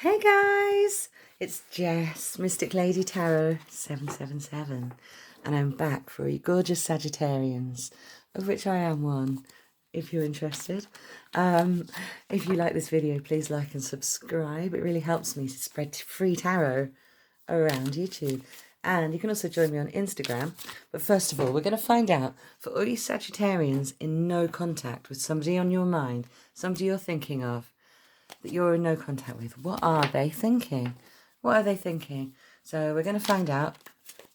Hey guys, it's Jess, Mystic Lady Tarot 777, and I'm back for you gorgeous Sagittarians, of which I am one, if you're interested. If you like this video, please like and subscribe. It really helps me to spread free tarot around YouTube. And you can also join me on Instagram. But first of all, we're going to find out, for all you Sagittarians in no contact with somebody on your mind, somebody you're thinking of, that you're in no contact with, what are they thinking? What are they thinking? So we're going to find out.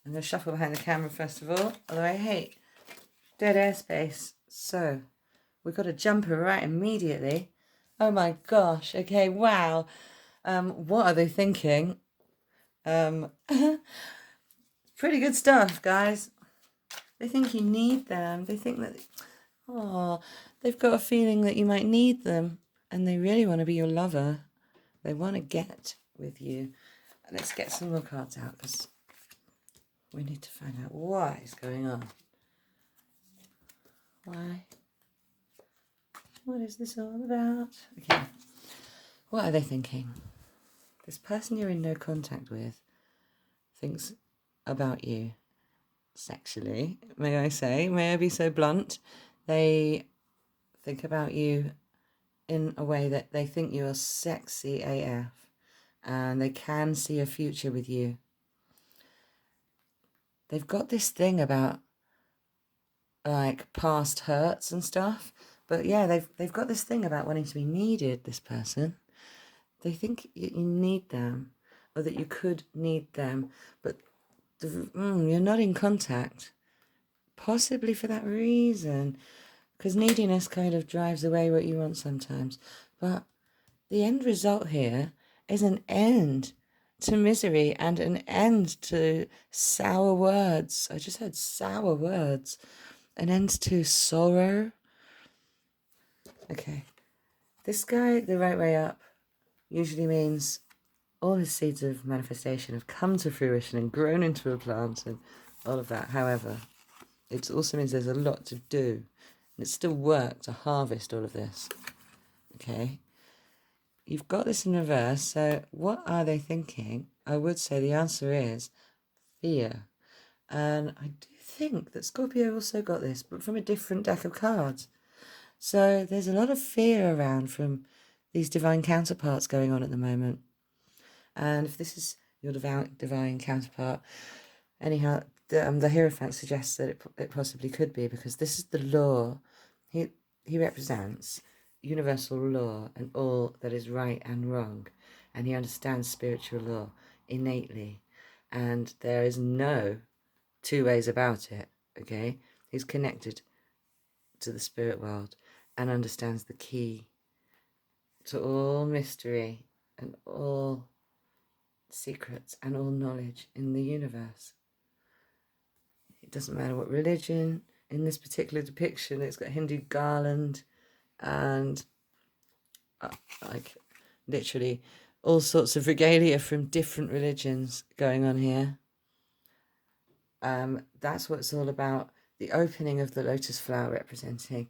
I'm going to shuffle behind the camera first of all, although I hate dead airspace. So we've got a jumper right immediately. Oh my gosh. Okay, wow. What are they thinking? Pretty good stuff, guys. They think you need them. They think that, they've got a feeling that you might need them. And they really want to be your lover. They want to get with you. Let's get some more cards out because we need to find out what is going on. Why? What is this all about? Okay. What are they thinking? This person you're in no contact with thinks about you sexually, may I say. May I be so blunt? They think about you in a way that they think you are sexy AF. And they can see a future with you. They've got this thing about like past hurts and stuff, but yeah, they've got this thing about wanting to be needed. This person, they think you need them, or that you could need them, but you're not in contact. Possibly for that reason, because neediness kind of drives away what you want sometimes. But the end result here is an end to misery and an end to sour words. I just heard sour words. An end to sorrow. Okay. This guy, the right way up, usually means all his seeds of manifestation have come to fruition and grown into a plant and all of that. However, it also means there's a lot to do. And it's still work to harvest all of this. Okay. You've got this in reverse, so what are they thinking? I would say the answer is fear. And I do think that Scorpio also got this, but from a different deck of cards. So there's a lot of fear around from these divine counterparts going on at the moment. And if this is your divine counterpart, anyhow, the Hierophant suggests that it possibly could be, because this is the law. He represents universal law and all that is right and wrong, and he understands spiritual law innately, and there is no two ways about it. Okay, he's connected to the spirit world and understands the key to all mystery and all secrets and all knowledge in the universe. It doesn't matter what religion. In this particular depiction, it's got Hindu garland and like literally all sorts of regalia from different religions going on here. That's what it's all about. The opening of the lotus flower representing,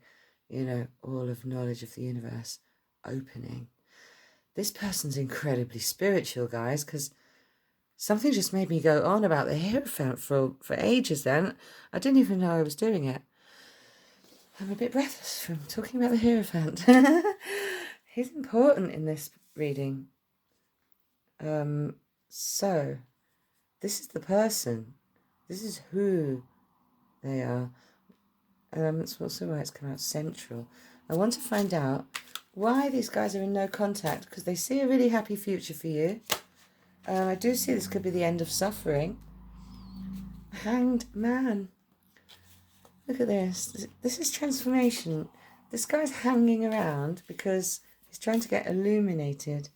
all of knowledge of the universe opening. This person's incredibly spiritual, guys, because something just made me go on about the Hierophant for ages then. I didn't even know I was doing it. I'm a bit breathless from talking about the Hierophant. He's important in this reading. So, this is the person. This is who they are. That's also why it's come out central. I want to find out why these guys are in no contact, because they see a really happy future for you. I do see this could be the end of suffering. Hanged man. Look at this. This is transformation. This guy's hanging around because he's trying to get illuminated.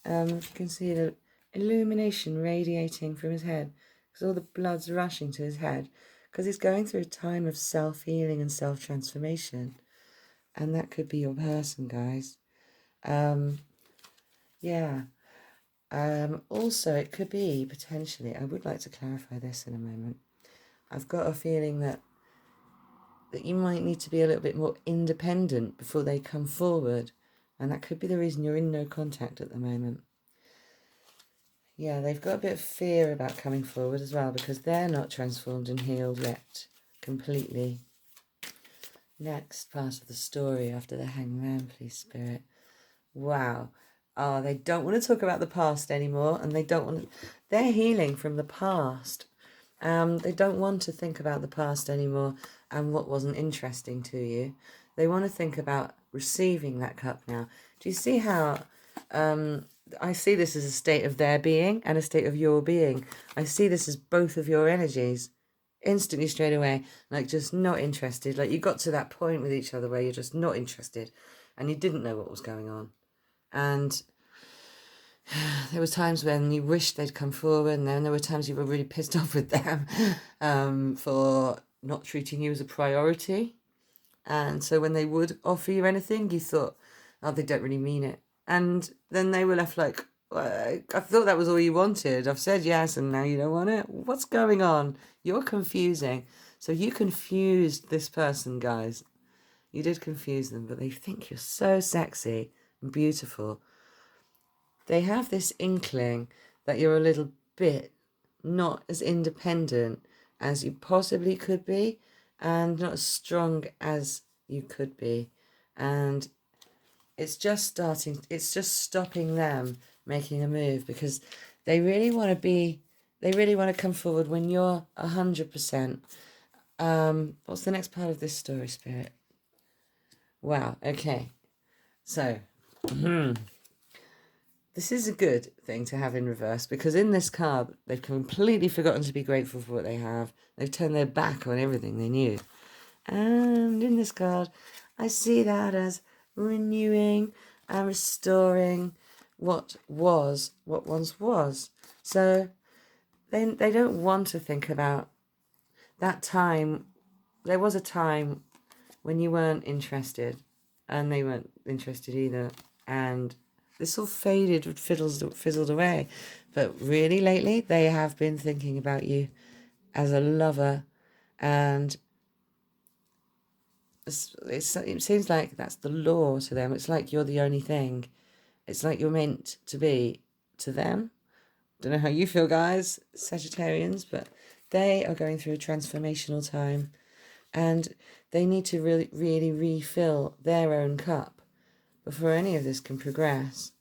If you can see the illumination radiating from his head, because all the blood's rushing to his head, because he's going through a time of self-healing and self-transformation. And that could be your person, guys. Also, it could be, potentially, I would like to clarify this in a moment. I've got a feeling that you might need to be a little bit more independent before they come forward. And that could be the reason you're in no contact at the moment. Yeah, they've got a bit of fear about coming forward as well because they're not transformed and healed yet completely. Next part of the story after the Hangman, please, Spirit. Wow. Oh, they don't want to talk about the past anymore, and they don't want to... They're healing from the past. They don't want to think about the past anymore and what wasn't interesting to you. They want to think about receiving that cup now. Do you see how I see this as a state of their being and a state of your being? I see this as both of your energies instantly straight away, like just not interested. Like you got to that point with each other where you're just not interested and you didn't know what was going on. And there were times when you wished they'd come forward, and then there were times you were really pissed off with them for not treating you as a priority. And so when they would offer you anything, you thought, oh, they don't really mean it. And then they were left like, well, I thought that was all you wanted. I've said yes, and now you don't want it. What's going on? You're confusing. So you confused this person, guys. You did confuse them, but they think you're so sexy and beautiful. They have this inkling that you're a little bit not as independent as you possibly could be and not as strong as you could be. And it's just stopping them making a move because they really want to come forward when you're 100%. What's the next part of this story, Spirit? Wow, okay. So, this is a good thing to have in reverse because in this card, they've completely forgotten to be grateful for what they have. They've turned their back on everything they knew. And in this card, I see that as renewing and restoring what once was. So they don't want to think about that time. There was a time when you weren't interested and they weren't interested either. And this all faded, fizzled away. But really lately, they have been thinking about you as a lover. And it seems like that's the law to them. It's like you're the only thing. It's like you're meant to be to them. Don't know how you feel, guys, Sagittarians, but they are going through a transformational time. And they need to really refill their own cup before any of this can progress.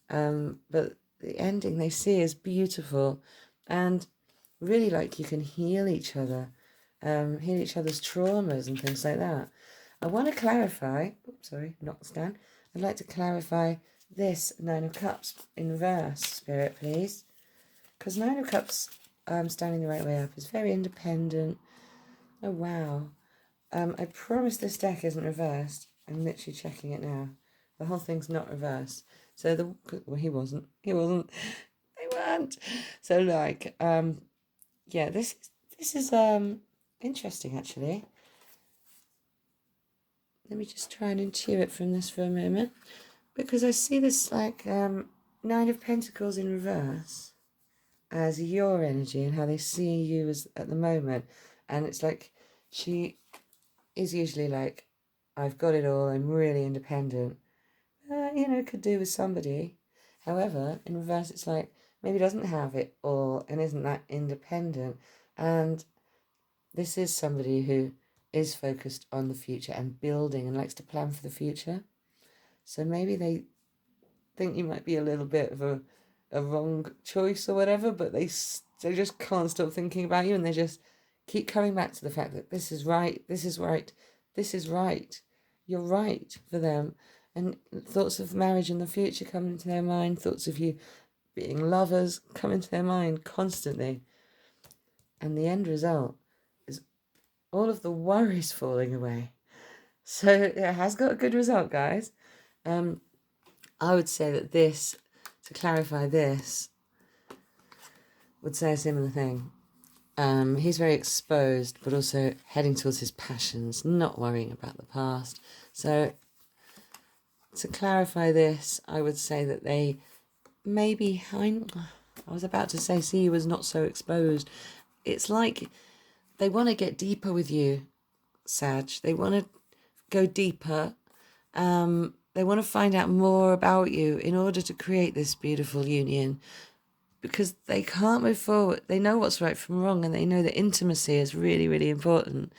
But the ending they see is beautiful and really like you can heal each other, heal each other's traumas and things like that. I want to clarify, I'd like to clarify this Nine of Cups in reverse, Spirit, please. Because Nine of Cups, standing the right way up, is very independent. Oh, wow. I promise this deck isn't reversed. I'm literally checking it now. The whole thing's not reversed. So he wasn't. They weren't. So like, yeah, this is interesting actually. Let me just try and intuit from this for a moment, because I see this like Nine of Pentacles in reverse as your energy and how they see you as at the moment, and it's like she is usually like, I've got it all, I'm really independent. Could do with somebody. However, in reverse, it's like maybe doesn't have it all and isn't that independent. And this is somebody who is focused on the future and building and likes to plan for the future. So maybe they think you might be a little bit of a wrong choice or whatever, but they just can't stop thinking about you, and they just keep coming back to the fact that this is right, this is right, this is right. You're right for them. And thoughts of marriage in the future come into their mind. Thoughts of you being lovers come into their mind constantly. And the end result is all of the worries falling away. So it has got a good result, guys. I would say that this, to clarify this, would say a similar thing. He's very exposed, but also heading towards his passions, not worrying about the past. So to clarify this, I would say that they maybe, I was about to say, see you as not so exposed. It's like they want to get deeper with you, Sag. They want to go deeper. They want to find out more about you in order to create this beautiful union. because they can't move forward. They know what's right from wrong, and they know that intimacy is really, really important.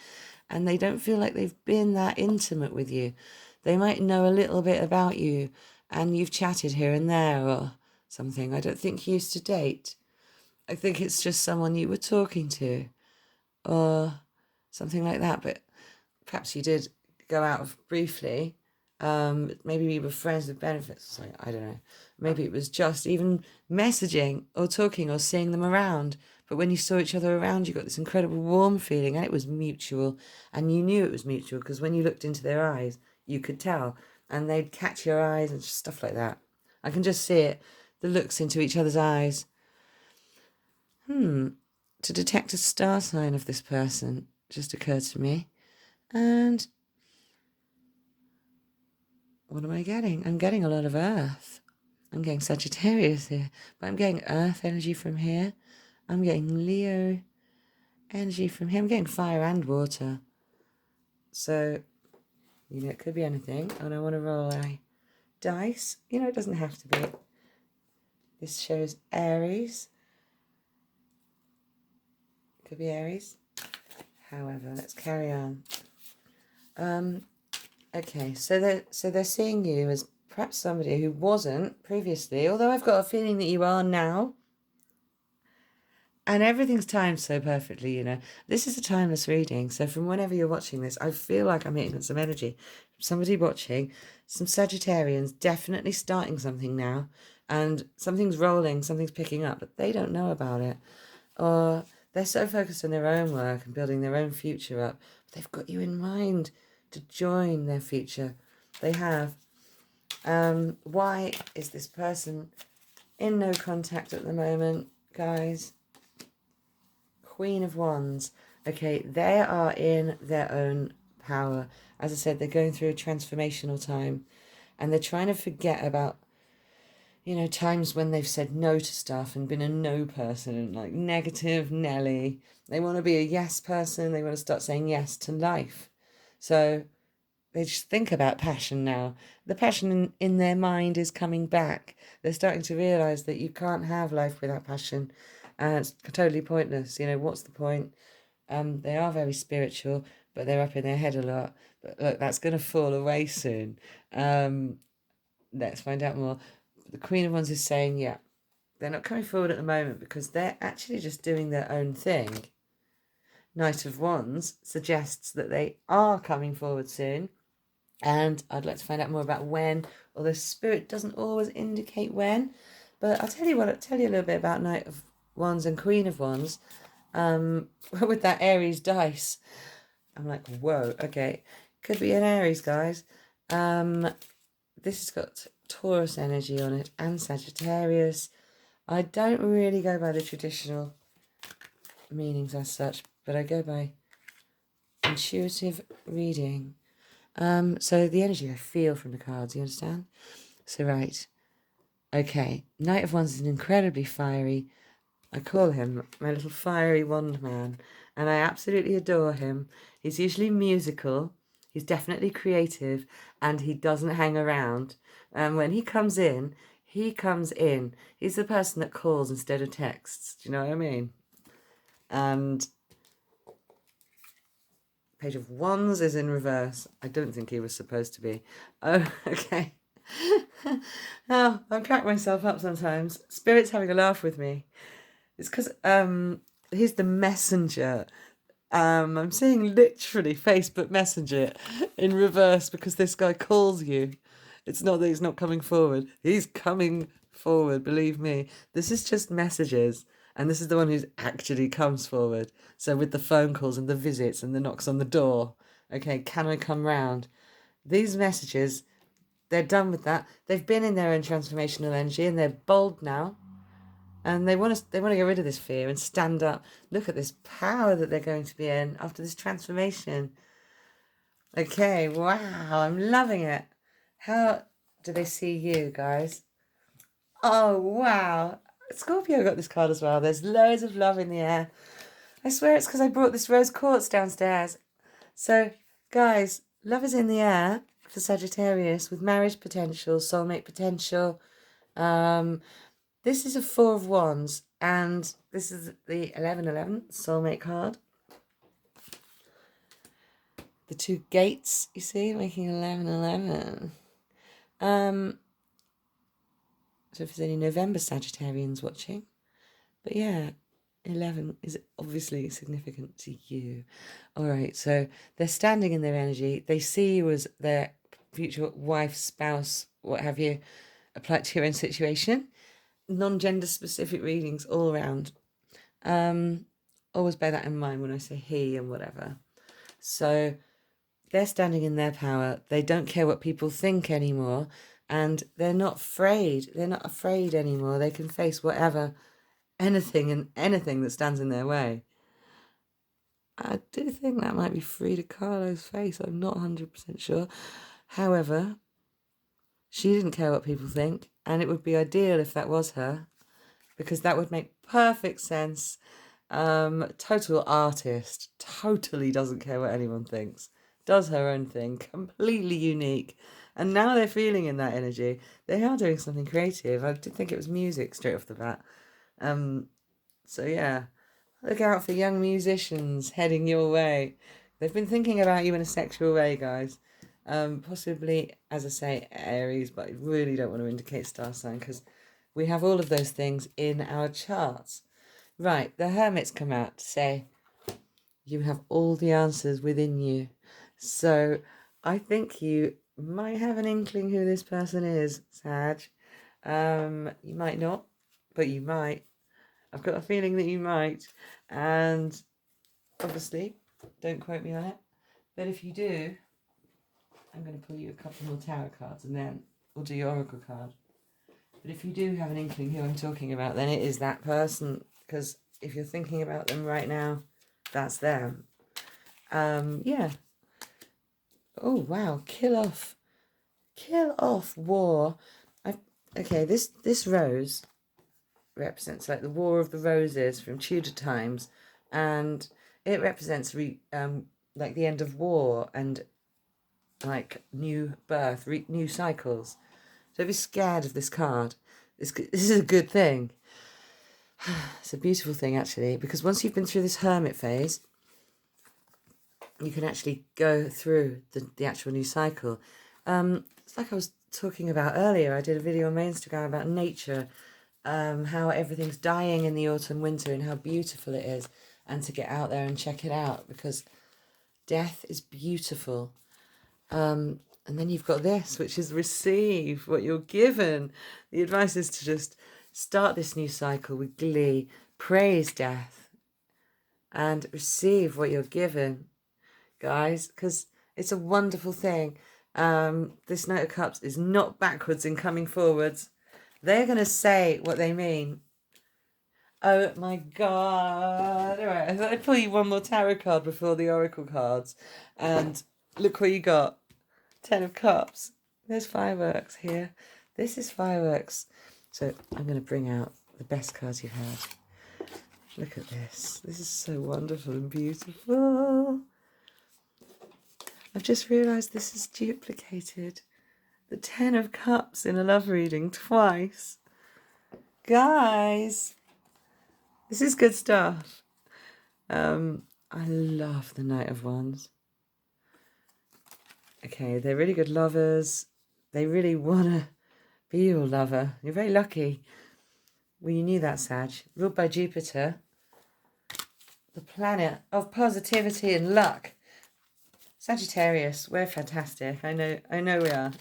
And they don't feel like they've been that intimate with you. They might know a little bit about you, and you've chatted here and there or something. I don't think you used to date. I think it's just someone you were talking to or something like that. But perhaps you did go out briefly. Maybe we were friends with benefits or something. I don't know. Maybe it was just even messaging or talking or seeing them around. But when you saw each other around, you got this incredible warm feeling, and it was mutual. And you knew it was mutual because when you looked into their eyes, you could tell. And they'd catch your eyes and stuff like that. I can just see it, the looks into each other's eyes. To detect a star sign of this person just occurred to me. And what am I getting? I'm getting a lot of earth. I'm getting Sagittarius here, but I'm getting earth energy from here. I'm getting Leo energy from here. I'm getting fire and water. So, it could be anything. And I want to roll a dice. It doesn't have to be. This shows Aries. Could be Aries. However, let's carry on. Okay, so they're seeing you as perhaps somebody who wasn't previously, although I've got a feeling that you are now. And everything's timed so perfectly, This is a timeless reading, so from whenever you're watching this, I feel like I'm hitting some energy. Somebody watching, some Sagittarians definitely starting something now, and something's rolling, something's picking up, but they don't know about it. Or they're so focused on their own work and building their own future up, but they've got you in mind to join their future. They have. Why is this person in no contact at the moment, guys? Queen of Wands. Okay, they are in their own power. As I said, they're going through a transformational time, and they're trying to forget about, times when they've said no to stuff and been a no person, like negative Nelly. They want to be a yes person. They want to start saying yes to life. So they just think about passion now. The passion in their mind is coming back. They're starting to realise that you can't have life without passion. And it's totally pointless. What's the point? They are very spiritual, but they're up in their head a lot. But look, that's going to fall away soon. Let's find out more. The Queen of Wands is saying, yeah, they're not coming forward at the moment because they're actually just doing their own thing. Knight of Wands suggests that they are coming forward soon. And I'd like to find out more about when, although Spirit doesn't always indicate when. But I'll tell you a little bit about Knight of Wands and Queen of Wands with that Aries dice. I'm like, whoa, okay. Could be an Aries, guys. This has got Taurus energy on it and Sagittarius. I don't really go by the traditional meanings as such, but I go by intuitive reading. So the energy I feel from the cards, you understand? So, right. Okay. Knight of Wands is an incredibly fiery, I call him my little fiery wand man, and I absolutely adore him. He's usually musical. He's definitely creative, and he doesn't hang around. When he comes in, he comes in. He's the person that calls instead of texts. Do you know what I mean? And Page of Wands is in reverse. I don't think he was supposed to be. Oh, okay. Oh, I crack myself up sometimes. Spirit's having a laugh with me. It's because he's the messenger. I'm seeing literally Facebook Messenger in reverse because this guy calls you. It's not that he's not coming forward. He's coming forward, believe me. This is just messages. And this is the one who actually comes forward. So with the phone calls and the visits and the knocks on the door. Okay, can I come round? These messages, they're done with that. They've been in their own transformational energy and they're bold now. And they want to get rid of this fear and stand up. Look at this power that they're going to be in after this transformation. Okay, wow, I'm loving it. How do they see you, guys? Oh, wow. Scorpio got this card as well. There's loads of love in the air. I swear it's because I brought this rose quartz downstairs. So, guys, love is in the air for Sagittarius with marriage potential, soulmate potential. This is a Four of Wands, and this is the 1111 soulmate card. The two gates, you see, making 1111. So if there's any November Sagittarians watching, but yeah, 11 is obviously significant to you. All right, so they're standing in their energy. They see you as their future wife, spouse, what have you. Apply it to your own situation. Non-gender specific readings all around. Always bear that in mind when I say he and whatever. So they're standing in their power. They don't care what people think anymore. And they're not afraid. They're not afraid anymore. They can face whatever, anything that stands in their way. I do think that might be Frida Kahlo's face. I'm not 100% sure. However, she didn't care what people think. And it would be ideal if that was her, because that would make perfect sense. Total artist. Totally doesn't care what anyone thinks. Does her own thing. Completely unique. And now they're feeling in that energy. They are doing something creative. I did think it was music straight off the bat. So yeah, look out for young musicians heading your way. They've been thinking about you in a sexual way, guys. Possibly, as I say, Aries, but I really don't want to indicate star sign because we have all of those things in our charts. Right, the Hermit's come out to say you have all the answers within you. So I think you might have an inkling who this person is, Sag. You might not, but you might. I've got a feeling that you might. And obviously, don't quote me on it. But if you do, I'm going to pull you a couple more tarot cards and then we'll do your oracle card. But if you do have an inkling who I'm talking about, then it is that person. Because if you're thinking about them right now, that's them. Yeah. Oh, wow. Kill off war. Okay, this rose represents like the War of the Roses from Tudor times. And it represents like the end of war and like new birth, new cycles. Don't be scared of this card. This is a good thing. It's a beautiful thing, actually, because once you've been through this hermit phase, you can actually go through the actual new cycle. It's like I was talking about earlier. I did a video on my Instagram about nature, how everything's dying in the autumn, winter, and how beautiful it is, and to get out there and check it out, because death is beautiful. And then you've got this, which is receive what you're given. The advice is to just start this new cycle with glee, praise death, and receive what you're given, guys, because it's a wonderful thing. This Knight of Cups is not backwards in coming forwards. They're going to say what they mean. Oh my God. All right, I thought I'd pull you one more tarot card before the oracle cards. And look what you got. 10 of Cups. There's fireworks here. This is fireworks. So I'm going to bring out the best cards you've had. Look at this. This is so wonderful and beautiful. I've just realised this is duplicated. The 10 of Cups in a love reading twice. Guys, this is good stuff. I love the Knight of Wands. Okay, they're really good lovers. They really want to be your lover. You're very lucky. Well, you knew that, Sag. Ruled by Jupiter, the planet of positivity and luck. Sagittarius, we're fantastic. I know we are.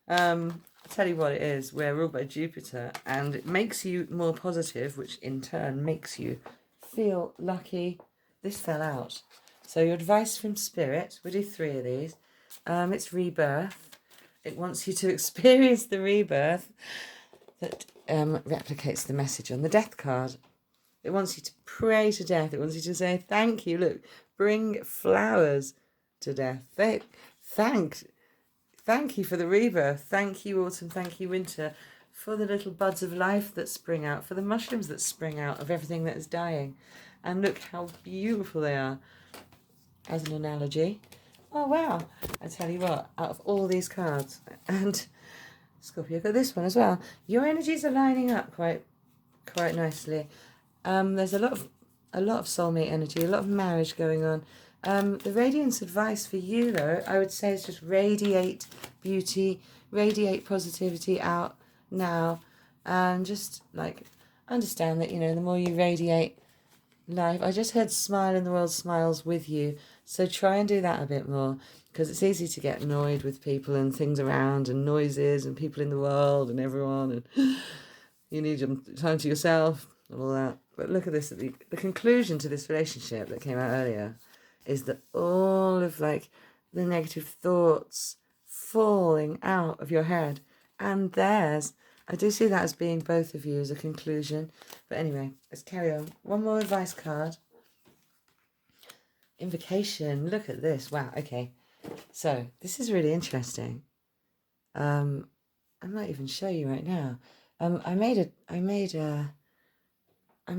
I'll tell you what it is. We're ruled by Jupiter, and it makes you more positive, which in turn makes you feel lucky. This fell out. So your advice from Spirit, we do 3 of these. It's rebirth. It wants you to experience the rebirth that replicates the message on the death card. It wants you to pray to death. It wants you to say, thank you. Look, bring flowers to death. Thank you for the rebirth. Thank you, autumn. Thank you, winter, for the little buds of life that spring out, for the mushrooms that spring out of everything that is dying. And look how beautiful they are. As an analogy. Oh, wow. I tell you what, out of all these cards, and Scorpio, got this one as well. Your energies are lining up quite nicely. There's a lot of soulmate energy, a lot of marriage going on. The radiance advice for you, though, I would say is just radiate beauty, radiate positivity out now, and just like understand that, you know, the more you radiate life. I just heard smile and the world smiles with you, so try and do that a bit more, because it's easy to get annoyed with people and things around and noises and people in the world and everyone, and you need time to yourself and all that. But look at this, the conclusion to this relationship that came out earlier is that all of like the negative thoughts falling out of your head and theirs. I do see that as being both of you as a conclusion. But anyway, let's carry on. One more advice card. Invocation. Look at this. Wow, okay. So this is really interesting. I might even show you right now. I'm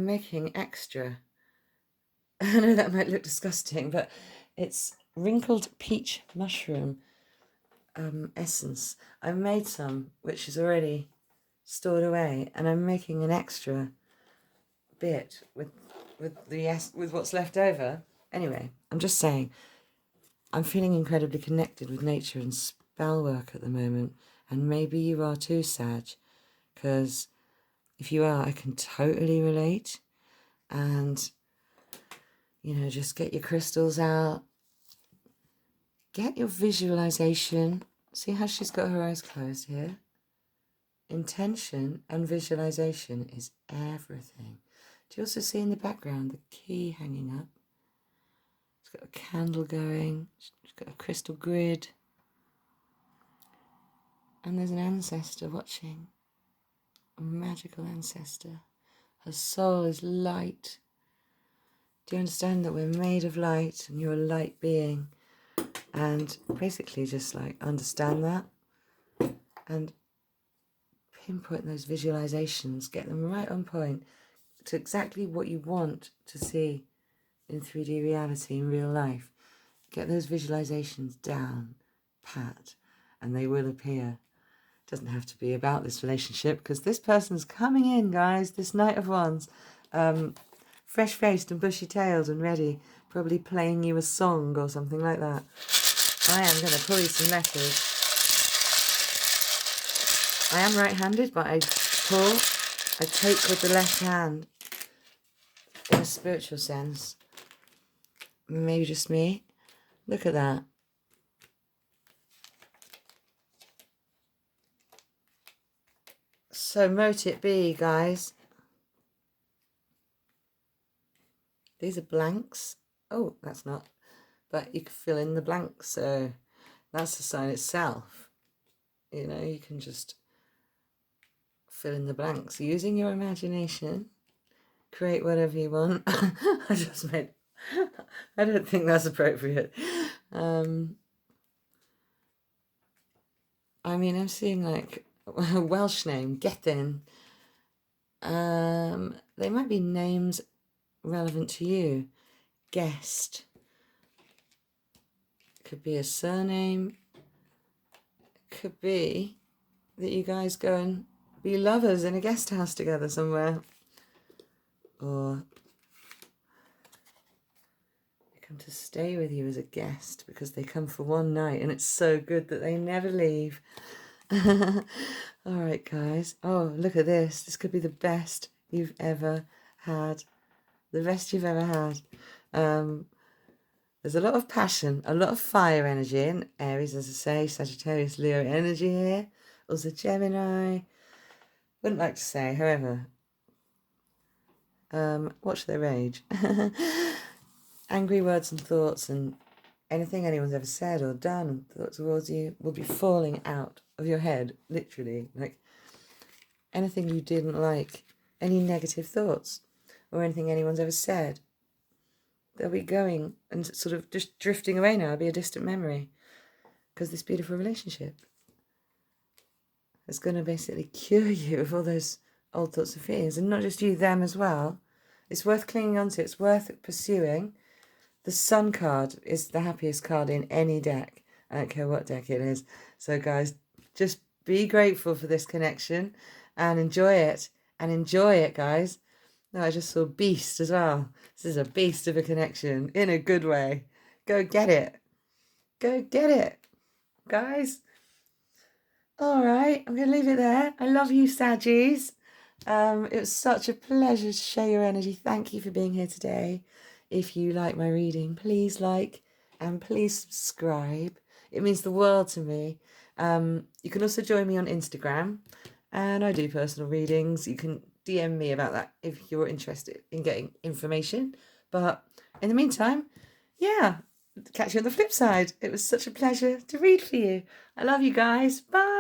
making extra. I know that might look disgusting, but it's wrinkled peach mushroom essence. I've made some, which is already stored away, and I'm making an extra bit with what's left over. Anyway, I'm just saying, I'm feeling incredibly connected with nature and spell work at the moment, and maybe you are too, Sag, because if you are, I can totally relate. And you know, just get your crystals out, get your visualization. See how she's got her eyes closed here? Intention and visualization is everything. Do you also see in the background the key hanging up? It's got a candle going, she's got a crystal grid, and there's an ancestor watching, a magical ancestor. Her soul is light. Do you understand that we're made of light and you're a light being? And basically just like understand that and pinpoint those visualizations, get them right on point to exactly what you want to see in 3D reality, in real life. Get those visualizations down, pat, and they will appear. It doesn't have to be about this relationship, because this person's coming in, guys, this Knight of Wands, fresh-faced and bushy-tailed and ready, probably playing you a song or something like that. I am going to pull you some letters. I am right-handed, but I take with the left hand in a spiritual sense. Maybe just me. Look at that. So mote it be, guys. These are blanks. Oh, that's not. But you can fill in the blanks. So that's the sign itself. You know, you can just fill in the blanks using your imagination. Create whatever you want. I just made... I don't think that's appropriate. I mean, I'm seeing like a Welsh name, Gethin. They might be names relevant to you. Guest. Could be a surname. Could be that you guys go and be lovers in a guest house together somewhere. Or they come to stay with you as a guest because they come for one night and it's so good that they never leave. All right, guys. Oh, look at this. This could be the best you've ever had. The best you've ever had. There's a lot of passion, a lot of fire energy in Aries, as I say, Sagittarius, Leo energy here. Also Gemini. Wouldn't like to say, however. Watch their rage. Angry words and thoughts and anything anyone's ever said or done and thought towards you will be falling out of your head, literally. Like anything you didn't like, any negative thoughts or anything anyone's ever said, they'll be going and sort of just drifting away now. It'll be a distant memory because this beautiful relationship is going to basically cure you of all those old thoughts and feelings, and not just you, them as well. It's worth clinging on to. It's worth pursuing. The Sun card is the happiest card in any deck. I don't care what deck it is. So guys, just Be grateful for this connection and enjoy it. And enjoy it, guys. No, I just saw beast as well. This is a beast of a connection in a good way. Go get it. Go get it, guys. All right, I'm going to leave it there. I love you, Saggies. It was such a pleasure to share your energy. Thank you for being here today. If you like my reading, please like and please subscribe. It means the world to me. You can also join me on Instagram, and I do personal readings. You can DM me about that if you're interested in getting information. But in the meantime, yeah, catch you on the flip side. It was such a pleasure to read for you. I love you guys. Bye.